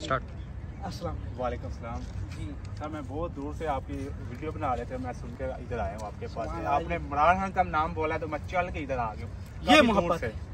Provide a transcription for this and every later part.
अस्सलाम वालेकुम सलाम जी सर, मैं बहुत दूर से आपकी वीडियो बना रहे थे, मैं सुनकर इधर आया हूँ आपके पास। आपने इमरान खान का नाम बोला तो मैं चल के इधर आ गया।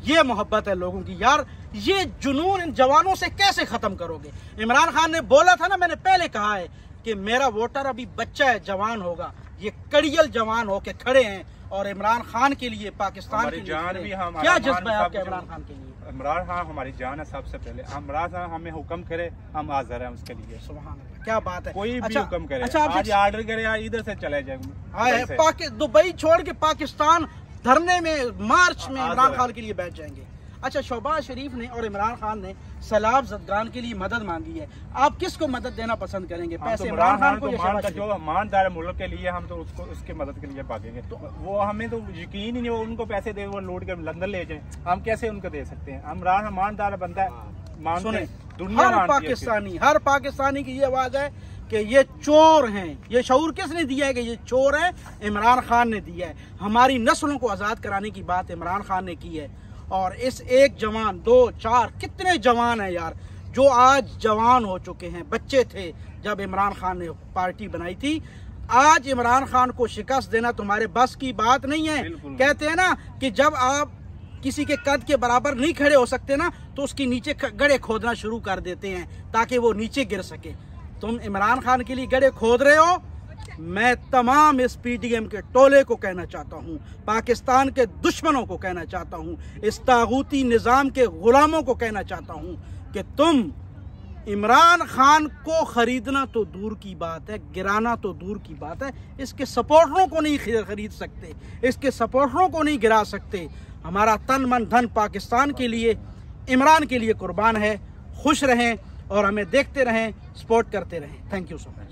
ये मोहब्बत है लोगों की यार। ये जुनून इन जवानों से कैसे खत्म करोगे? इमरान खान ने बोला था ना, मैंने पहले कहा है कि मेरा वोटर अभी बच्चा है, जवान होगा। ये कड़ियल जवान होके खड़े हैं और इमरान खान के लिए, पाकिस्तान के लिए भी क्या जज्बा है आपका इमरान खान के लिए? इमरान खान हमारी जान है सबसे पहले। इमरान खान हमें हुक्म करे, हम हाजिर हैं उसके लिए। सुभान अल्लाह, क्या बात है। कोई भी हुक्म करे, अच्छा, आज ऑर्डर करे, आज इधर से चले जाए। दुबई छोड़ के पाकिस्तान धरने में, मार्च में इमरान खान के लिए बैठ जाएंगे। अच्छा, शहबाज शरीफ ने और इमरान खान ने सैलाब ज़दगान के लिए मदद मांगी है। आप किसको मदद देना पसंद करेंगे? पैसे इमरान खान को? जो ईमानदार मुल्क के लिए हम तो उसको, उसके मदद के लिए भागेंगे। तो वो हमें तो यकीन ही नहीं, वो उनको पैसे दे, वो लूट कर लंदन ले जाए, हम कैसे उनको दे सकते हैं? इमरान ईमानदार बंदा है। सुने, हर पाकिस्तानी की ये आवाज है कि ये चोर हैं। ये शऊर किसने दिया है कि ये चोर है? इमरान खान ने दिया है। हमारी नस्लों को आज़ाद कराने की बात इमरान खान ने की है। और इस एक जवान, 2, 4 कितने जवान हैं यार जो आज जवान हो चुके हैं। बच्चे थे जब इमरान खान ने पार्टी बनाई थी। आज इमरान खान को शिकस्त देना तुम्हारे बस की बात नहीं है। कहते हैं ना कि जब आप किसी के कद के बराबर नहीं खड़े हो सकते ना, तो उसके नीचे गड्ढे खोदना शुरू कर देते हैं ताकि वो नीचे गिर सके। तुम इमरान खान के लिए गड्ढे खोद रहे हो। मैं तमाम इस पीडीएम के टोले को कहना चाहता हूँ, पाकिस्तान के दुश्मनों को कहना चाहता हूँ, इस तागूती निज़ाम के गुलामों को कहना चाहता हूँ कि तुम इमरान खान को खरीदना तो दूर की बात है, गिराना तो दूर की बात है, इसके सपोर्टरों को नहीं खरीद सकते, इसके सपोर्टरों को नहीं गिरा सकते। हमारा तन मन धन पाकिस्तान के लिए, इमरान के लिए कुर्बान है। खुश रहें और हमें देखते रहें, सपोर्ट करते रहें। Thank you so much.